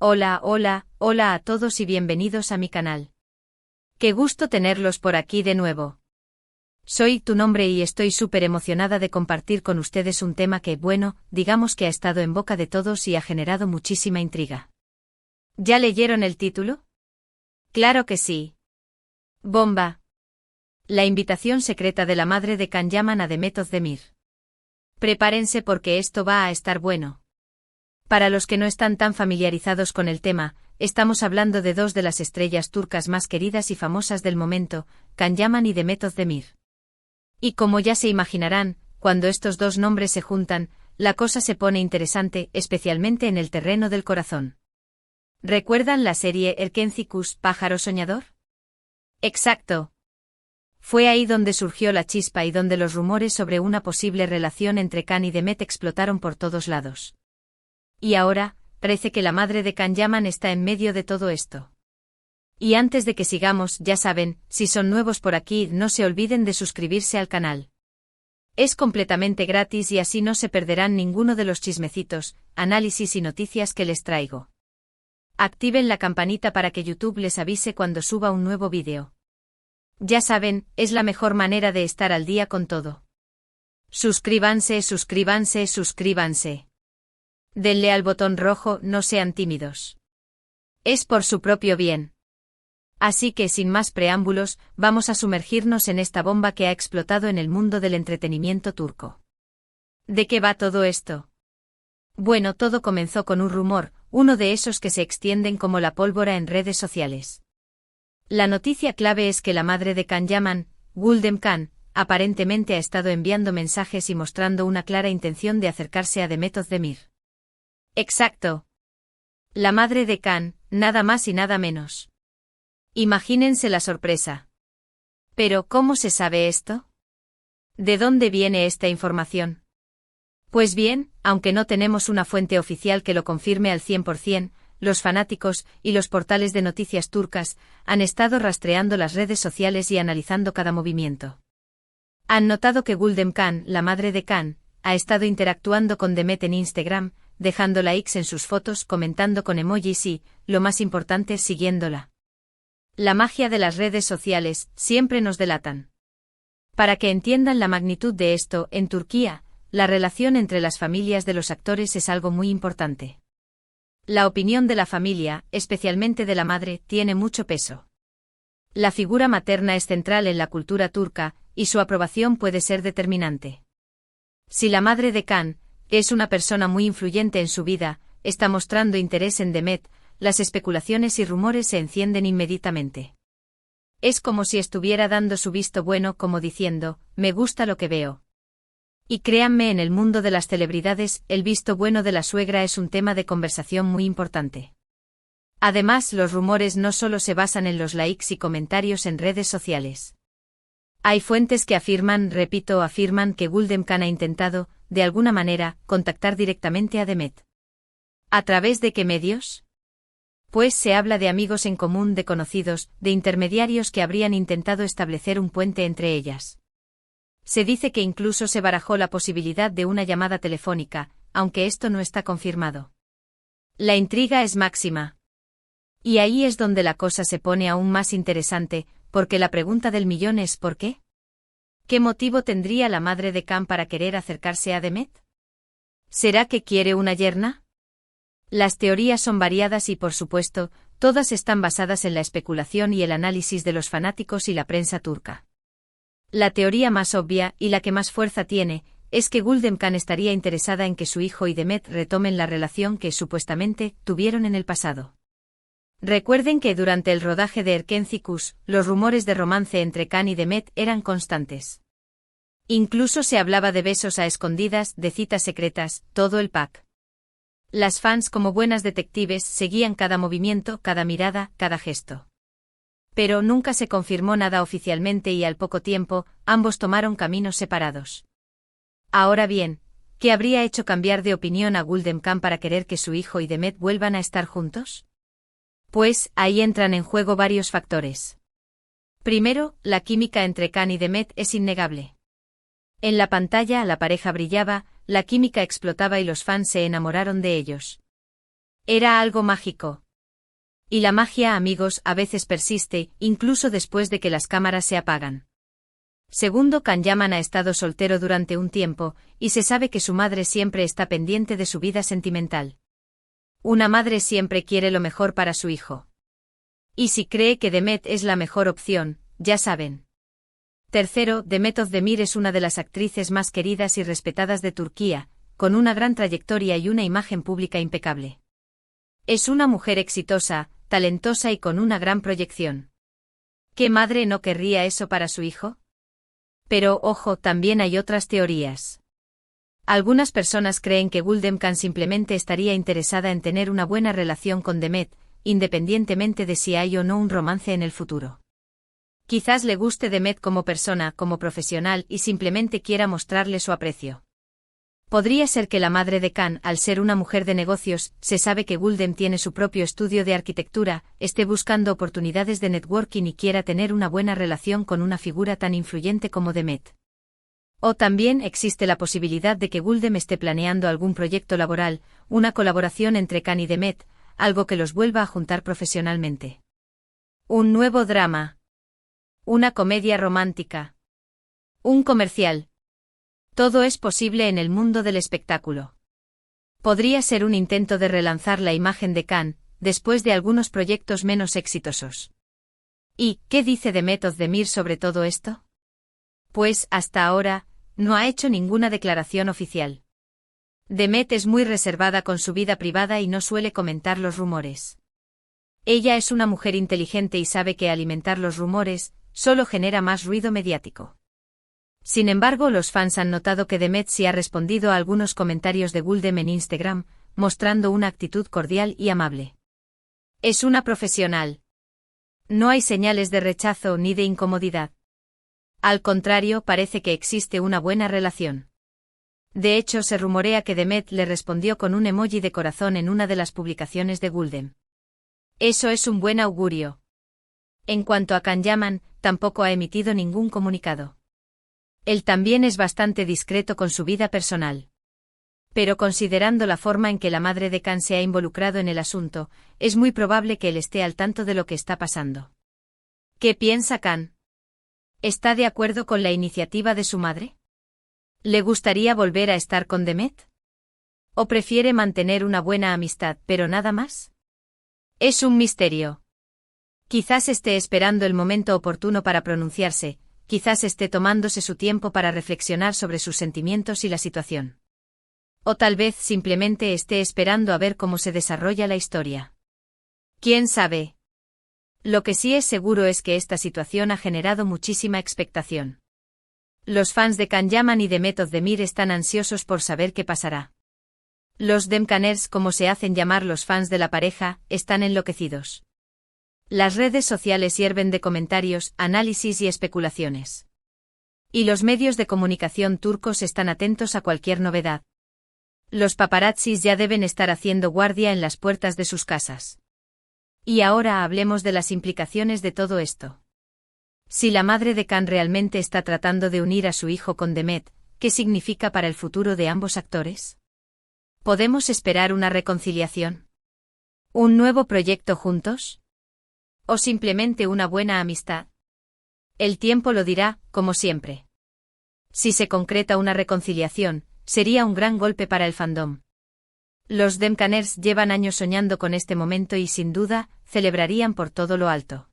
Hola a todos y bienvenidos a mi canal. Qué gusto tenerlos por aquí de nuevo. Soy tu nombre y estoy súper emocionada de compartir con ustedes un tema que, digamos que ha estado en boca de todos y ha generado muchísima intriga. ¿Ya leyeron el título? Claro que sí. Bomba. La invitación secreta de la madre de Can Yaman a Demet Özdemir. Prepárense porque esto va a estar bueno. Para los que no están tan familiarizados con el tema, estamos hablando de dos de las estrellas turcas más queridas y famosas del momento, Can Yaman y Demet Özdemir. Y como ya se imaginarán, cuando estos dos nombres se juntan, la cosa se pone interesante, especialmente en el terreno del corazón. ¿Recuerdan la serie Erkenci-Kuş, pájaro soñador? Exacto. Fue ahí donde surgió la chispa y donde los rumores sobre una posible relación entre Can y Demet explotaron por todos lados. Y ahora, parece que la madre de Can Yaman está en medio de todo esto. Y antes de que sigamos, ya saben, si son nuevos por aquí, no se olviden de suscribirse al canal. Es completamente gratis y así no se perderán ninguno de los chismecitos, análisis y noticias que les traigo. Activen la campanita para que YouTube les avise cuando suba un nuevo vídeo. Ya saben, es la mejor manera de estar al día con todo. Suscríbanse. Denle al botón rojo, no sean tímidos. Es por su propio bien. Así que sin más preámbulos, vamos a sumergirnos en esta bomba que ha explotado en el mundo del entretenimiento turco. ¿De qué va todo esto? Bueno, todo comenzó con un rumor, uno de esos que se extienden como la pólvora en redes sociales. La noticia clave es que la madre de Can Yaman, Gulden Can, aparentemente ha estado enviando mensajes y mostrando una clara intención de acercarse a Demet Özdemir. Exacto. La madre de Can, nada más y nada menos. Imagínense la sorpresa. Pero, ¿cómo se sabe esto? ¿De dónde viene esta información? Pues bien, aunque no tenemos una fuente oficial que lo confirme al 100%, los fanáticos y los portales de noticias turcas han estado rastreando las redes sociales y analizando cada movimiento. Han notado que Gulden Can, la madre de Can, ha estado interactuando con Demet en Instagram, dejando likes en sus fotos, comentando con emojis y, lo más importante, siguiéndola. La magia de las redes sociales siempre nos delatan. Para que entiendan la magnitud de esto, en Turquía, la relación entre las familias de los actores es algo muy importante. La opinión de la familia, especialmente de la madre, tiene mucho peso. La figura materna es central en la cultura turca, y su aprobación puede ser determinante. Si la madre de Can, que es una persona muy influyente en su vida, está mostrando interés en Demet, las especulaciones y rumores se encienden inmediatamente. Es como si estuviera dando su visto bueno, como diciendo, me gusta lo que veo. Y créanme, en el mundo de las celebridades, el visto bueno de la suegra es un tema de conversación muy importante. Además, los rumores no solo se basan en los likes y comentarios en redes sociales. Hay fuentes que afirman que Gulden Can ha intentado, de alguna manera, contactar directamente a Demet. ¿A través de qué medios? Pues se habla de amigos en común, de conocidos, de intermediarios que habrían intentado establecer un puente entre ellas. Se dice que incluso se barajó la posibilidad de una llamada telefónica, aunque esto no está confirmado. La intriga es máxima. Y ahí es donde la cosa se pone aún más interesante, porque la pregunta del millón es ¿por qué? ¿Qué motivo tendría la madre de Can para querer acercarse a Demet? ¿Será que quiere una yerna? Las teorías son variadas y, por supuesto, todas están basadas en la especulación y el análisis de los fanáticos y la prensa turca. La teoría más obvia, y la que más fuerza tiene, es que Gulden Can estaría interesada en que su hijo y Demet retomen la relación que, supuestamente, tuvieron en el pasado. Recuerden que durante el rodaje de Erkenci-Kuş, los rumores de romance entre Can y Demet eran constantes. Incluso se hablaba de besos a escondidas, de citas secretas, todo el pack. Las fans, como buenas detectives, seguían cada movimiento, cada mirada, cada gesto. Pero nunca se confirmó nada oficialmente y al poco tiempo, ambos tomaron caminos separados. Ahora bien, ¿qué habría hecho cambiar de opinión a Gulden Can para querer que su hijo y Demet vuelvan a estar juntos? Pues, ahí entran en juego varios factores. Primero, la química entre Can y Demet es innegable. En la pantalla la pareja brillaba, la química explotaba y los fans se enamoraron de ellos. Era algo mágico. Y la magia, amigos, a veces persiste, incluso después de que las cámaras se apagan. Segundo, Can Yaman ha estado soltero durante un tiempo, y se sabe que su madre siempre está pendiente de su vida sentimental. Una madre siempre quiere lo mejor para su hijo. Y si cree que Demet es la mejor opción, ya saben. Tercero, Demet Özdemir es una de las actrices más queridas y respetadas de Turquía, con una gran trayectoria y una imagen pública impecable. Es una mujer exitosa, talentosa y con una gran proyección. ¿Qué madre no querría eso para su hijo? Pero, ojo, también hay otras teorías. Algunas personas creen que Gülden Can simplemente estaría interesada en tener una buena relación con Demet, independientemente de si hay o no un romance en el futuro. Quizás le guste Demet como persona, como profesional y simplemente quiera mostrarle su aprecio. Podría ser que la madre de Can, al ser una mujer de negocios, se sabe que Gülden tiene su propio estudio de arquitectura, esté buscando oportunidades de networking y quiera tener una buena relación con una figura tan influyente como Demet. O también existe la posibilidad de que Gülden esté planeando algún proyecto laboral, una colaboración entre Can y Demet, algo que los vuelva a juntar profesionalmente. Un nuevo drama. Una comedia romántica. Un comercial. Todo es posible en el mundo del espectáculo. Podría ser un intento de relanzar la imagen de Can, después de algunos proyectos menos exitosos. ¿Y qué dice Demet Özdemir sobre todo esto? Pues, hasta ahora, no ha hecho ninguna declaración oficial. Demet es muy reservada con su vida privada y no suele comentar los rumores. Ella es una mujer inteligente y sabe que alimentar los rumores solo genera más ruido mediático. Sin embargo, los fans han notado que Demet sí ha respondido a algunos comentarios de Gülden en Instagram, mostrando una actitud cordial y amable. Es una profesional. No hay señales de rechazo ni de incomodidad. Al contrario, parece que existe una buena relación. De hecho, se rumorea que Demet le respondió con un emoji de corazón en una de las publicaciones de Gülden. Eso es un buen augurio. En cuanto a Can Yaman, tampoco ha emitido ningún comunicado. Él también es bastante discreto con su vida personal. Pero considerando la forma en que la madre de Can se ha involucrado en el asunto, es muy probable que él esté al tanto de lo que está pasando. ¿Qué piensa Can? ¿Está de acuerdo con la iniciativa de su madre? ¿Le gustaría volver a estar con Demet? ¿O prefiere mantener una buena amistad, pero nada más? Es un misterio. Quizás esté esperando el momento oportuno para pronunciarse, quizás esté tomándose su tiempo para reflexionar sobre sus sentimientos y la situación. O tal vez simplemente esté esperando a ver cómo se desarrolla la historia. ¿Quién sabe? Lo que sí es seguro es que esta situación ha generado muchísima expectación. Los fans de Can Yaman y Demet Özdemir están ansiosos por saber qué pasará. Los Demkaners, como se hacen llamar los fans de la pareja, están enloquecidos. Las redes sociales hierven de comentarios, análisis y especulaciones. Y los medios de comunicación turcos están atentos a cualquier novedad. Los paparazzis ya deben estar haciendo guardia en las puertas de sus casas. Y ahora hablemos de las implicaciones de todo esto. Si la madre de Can realmente está tratando de unir a su hijo con Demet, ¿qué significa para el futuro de ambos actores? ¿Podemos esperar una reconciliación? ¿Un nuevo proyecto juntos? ¿O simplemente una buena amistad? El tiempo lo dirá, como siempre. Si se concreta una reconciliación, sería un gran golpe para el fandom. Los Demkaners llevan años soñando con este momento y sin duda, celebrarían por todo lo alto.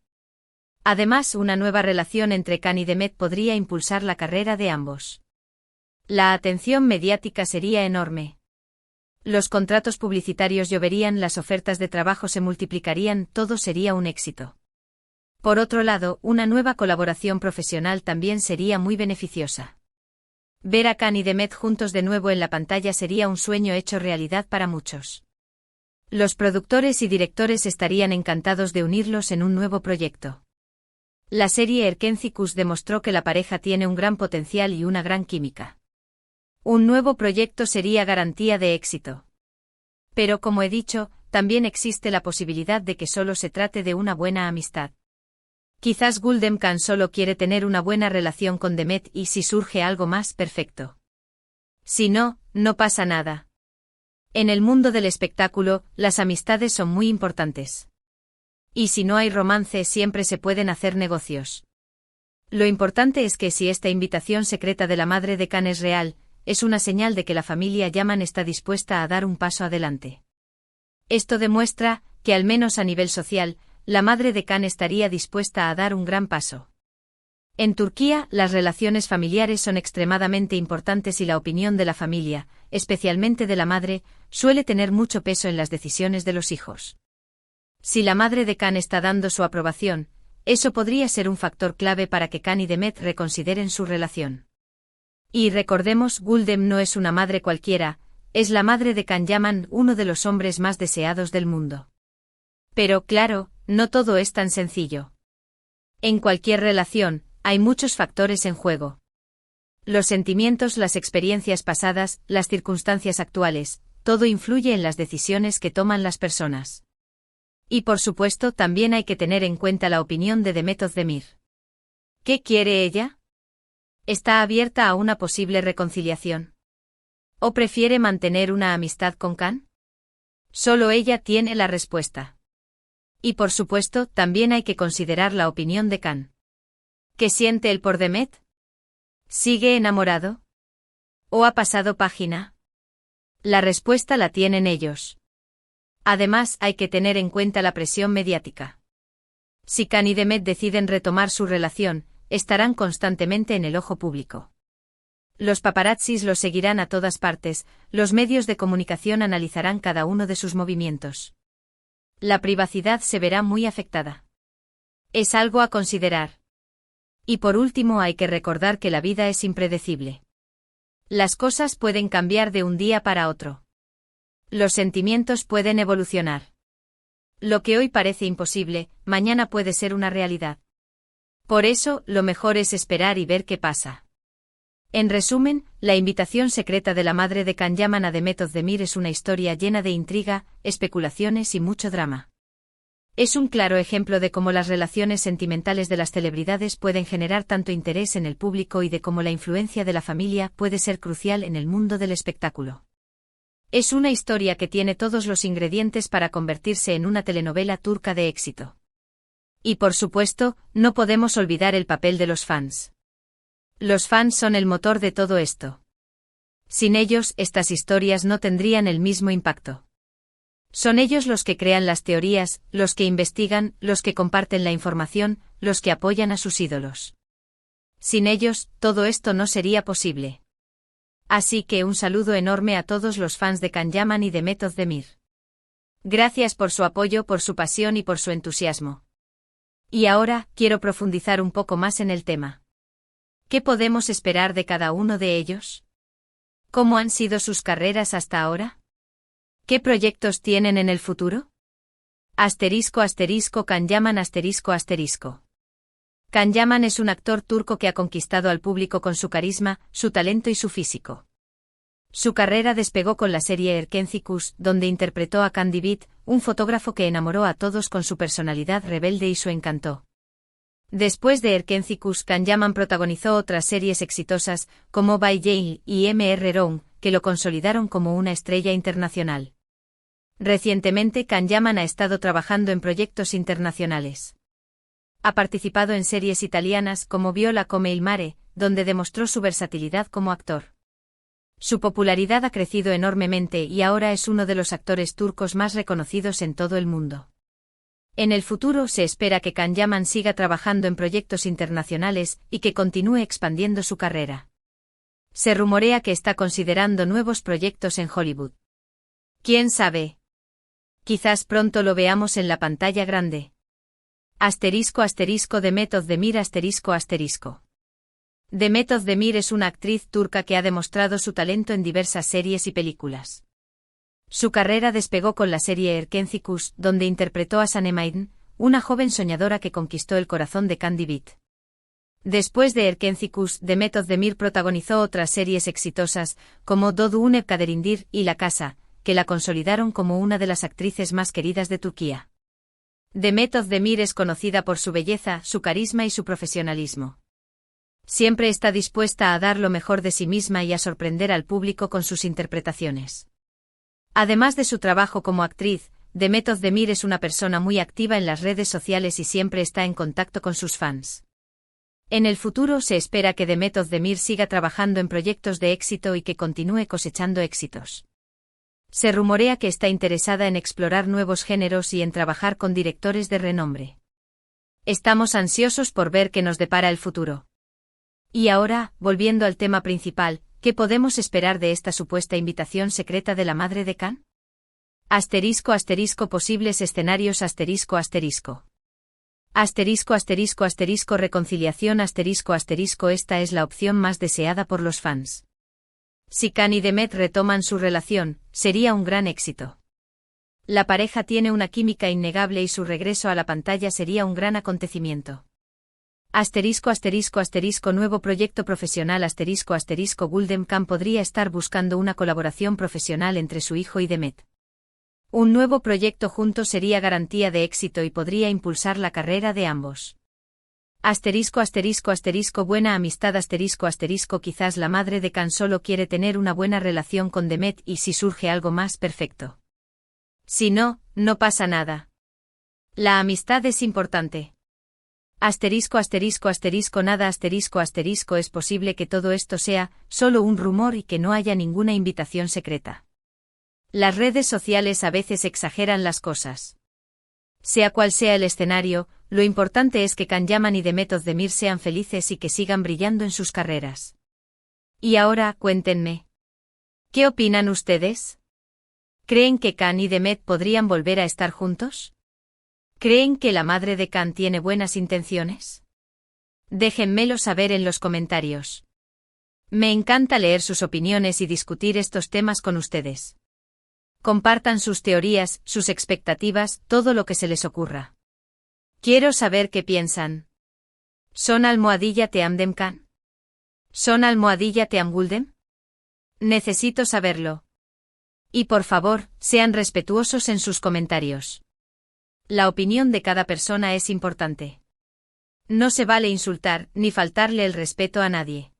Además, una nueva relación entre Can y Demet podría impulsar la carrera de ambos. La atención mediática sería enorme. Los contratos publicitarios lloverían, las ofertas de trabajo se multiplicarían, todo sería un éxito. Por otro lado, una nueva colaboración profesional también sería muy beneficiosa. Ver a Can y Demet juntos de nuevo en la pantalla sería un sueño hecho realidad para muchos. Los productores y directores estarían encantados de unirlos en un nuevo proyecto. La serie Erkencikus demostró que la pareja tiene un gran potencial y una gran química. Un nuevo proyecto sería garantía de éxito. Pero como he dicho, también existe la posibilidad de que solo se trate de una buena amistad. Quizás Gülden Can solo quiere tener una buena relación con Demet y si surge algo más, perfecto. Si no, no pasa nada. En el mundo del espectáculo, las amistades son muy importantes. Y si no hay romance, siempre se pueden hacer negocios. Lo importante es que si esta invitación secreta de la madre de Khan es real, es una señal de que la familia Yaman está dispuesta a dar un paso adelante. Esto demuestra que, al menos a nivel social, la madre de Khan estaría dispuesta a dar un gran paso. En Turquía, las relaciones familiares son extremadamente importantes y la opinión de la familia, especialmente de la madre, suele tener mucho peso en las decisiones de los hijos. Si la madre de Khan está dando su aprobación, eso podría ser un factor clave para que Khan y Demet reconsideren su relación. Y recordemos, Guldem no es una madre cualquiera, es la madre de Khan Yaman, uno de los hombres más deseados del mundo. Pero, claro, no todo es tan sencillo. En cualquier relación, hay muchos factores en juego. Los sentimientos, las experiencias pasadas, las circunstancias actuales, todo influye en las decisiones que toman las personas. Y por supuesto también hay que tener en cuenta la opinión de Demet Özdemir. ¿Qué quiere ella? ¿Está abierta a una posible reconciliación? ¿O prefiere mantener una amistad con Khan? Solo ella tiene la respuesta. Y por supuesto también hay que considerar la opinión de Khan. ¿Qué siente él por Demet? ¿Sigue enamorado? ¿O ha pasado página? La respuesta la tienen ellos. Además, hay que tener en cuenta la presión mediática. Si Khan y Demet deciden retomar su relación, estarán constantemente en el ojo público. Los paparazzis los seguirán a todas partes, los medios de comunicación analizarán cada uno de sus movimientos. La privacidad se verá muy afectada. Es algo a considerar. Y por último hay que recordar que la vida es impredecible. Las cosas pueden cambiar de un día para otro. Los sentimientos pueden evolucionar. Lo que hoy parece imposible, mañana puede ser una realidad. Por eso, lo mejor es esperar y ver qué pasa. En resumen, la invitación secreta de la madre de Khan Yaman a Demet Özdemir es una historia llena de intriga, especulaciones y mucho drama. Es un claro ejemplo de cómo las relaciones sentimentales de las celebridades pueden generar tanto interés en el público y de cómo la influencia de la familia puede ser crucial en el mundo del espectáculo. Es una historia que tiene todos los ingredientes para convertirse en una telenovela turca de éxito. Y por supuesto, no podemos olvidar el papel de los fans. Los fans son el motor de todo esto. Sin ellos, estas historias no tendrían el mismo impacto. Son ellos los que crean las teorías, los que investigan, los que comparten la información, los que apoyan a sus ídolos. Sin ellos, todo esto no sería posible. Así que un saludo enorme a todos los fans de Khan Yaman y Demet Özdemir. Gracias por su apoyo, por su pasión y por su entusiasmo. Y ahora, quiero profundizar un poco más en el tema. ¿Qué podemos esperar de cada uno de ellos? ¿Cómo han sido sus carreras hasta ahora? ¿Qué proyectos tienen en el futuro? Khan Yaman Khan Yaman es un actor turco que ha conquistado al público con su carisma, su talento y su físico. Su carrera despegó con la serie Erkencikus, donde interpretó a Khan Divit, un fotógrafo que enamoró a todos con su personalidad rebelde y su encanto. Después de Erkencikus, Khan Yaman protagonizó otras series exitosas, como Bay Jail y Mr. Round, que lo consolidaron como una estrella internacional. Recientemente Khan Yaman ha estado trabajando en proyectos internacionales. Ha participado en series italianas como Viola come il mare, donde demostró su versatilidad como actor. Su popularidad ha crecido enormemente y ahora es uno de los actores turcos más reconocidos en todo el mundo. En el futuro se espera que Khan Yaman siga trabajando en proyectos internacionales y que continúe expandiendo su carrera. Se rumorea que está considerando nuevos proyectos en Hollywood. ¿Quién sabe? Quizás pronto lo veamos en la pantalla grande. Demet Özdemir Demet Özdemir es una actriz turca que ha demostrado su talento en diversas series y películas. Su carrera despegó con la serie Erkencikus, donde interpretó a Sanem, una joven soñadora que conquistó el corazón de Khan Divit. Después de Erkencikus, Demet Özdemir protagonizó otras series exitosas, como Doğduğun Kaderindir y La Casa, que la consolidaron como una de las actrices más queridas de Turquía. Demet Özdemir es conocida por su belleza, su carisma y su profesionalismo. Siempre está dispuesta a dar lo mejor de sí misma y a sorprender al público con sus interpretaciones. Además de su trabajo como actriz, Demet Özdemir es una persona muy activa en las redes sociales y siempre está en contacto con sus fans. En el futuro se espera que Demet Özdemir siga trabajando en proyectos de éxito y que continúe cosechando éxitos. Se rumorea que está interesada en explorar nuevos géneros y en trabajar con directores de renombre. Estamos ansiosos por ver qué nos depara el futuro. Y ahora, volviendo al tema principal, ¿qué podemos esperar de esta supuesta invitación secreta de la madre de Khan? Asterisco asterisco posibles escenarios asterisco asterisco. Asterisco asterisco asterisco reconciliación asterisco asterisco esta es la opción más deseada por los fans. Si Khan y Demet retoman su relación, sería un gran éxito. La pareja tiene una química innegable y su regreso a la pantalla sería un gran acontecimiento. Asterisco asterisco asterisco nuevo proyecto profesional asterisco asterisco Gulden Khan podría estar buscando una colaboración profesional entre su hijo y Demet. Un nuevo proyecto juntos sería garantía de éxito y podría impulsar la carrera de ambos. Asterisco asterisco asterisco buena amistad asterisco asterisco quizás la madre de Khan solo quiere tener una buena relación con Demet y si surge algo más perfecto. Si no, no pasa nada. La amistad es importante. Asterisco asterisco asterisco nada asterisco asterisco es posible que todo esto sea solo un rumor y que no haya ninguna invitación secreta. Las redes sociales a veces exageran las cosas. Sea cual sea el escenario, lo importante es que Can Yaman y Demet Özdemir sean felices y que sigan brillando en sus carreras. Y ahora, cuéntenme. ¿Qué opinan ustedes? ¿Creen que Can y Demet podrían volver a estar juntos? ¿Creen que la madre de Can tiene buenas intenciones? Déjenmelo saber en los comentarios. Me encanta leer sus opiniones y discutir estos temas con ustedes. Compartan sus teorías, sus expectativas, todo lo que se les ocurra. Quiero saber qué piensan. ¿Son almohadilla Team Khan? ¿Son almohadilla Team Gulden? Necesito saberlo. Y por favor, sean respetuosos en sus comentarios. La opinión de cada persona es importante. No se vale insultar, ni faltarle el respeto a nadie.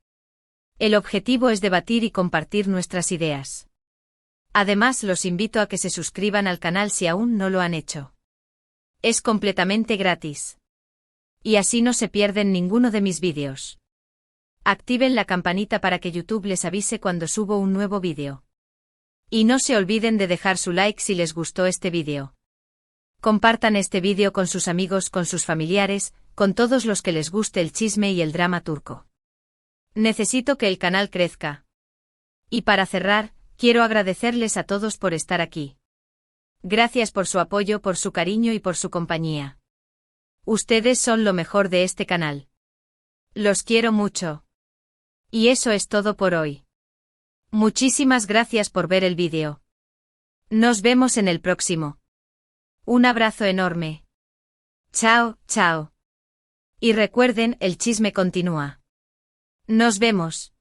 El objetivo es debatir y compartir nuestras ideas. Además, los invito a que se suscriban al canal si aún no lo han hecho. Es completamente gratis. Y así no se pierden ninguno de mis vídeos. Activen la campanita para que YouTube les avise cuando subo un nuevo vídeo. Y no se olviden de dejar su like si les gustó este vídeo. Compartan este vídeo con sus amigos, con sus familiares, con todos los que les guste el chisme y el drama turco. Necesito que el canal crezca. Y para cerrar, quiero agradecerles a todos por estar aquí. Gracias por su apoyo, por su cariño y por su compañía. Ustedes son lo mejor de este canal. Los quiero mucho. Y eso es todo por hoy. Muchísimas gracias por ver el vídeo. Nos vemos en el próximo. Un abrazo enorme. Chao, chao. Y recuerden, el chisme continúa. Nos vemos.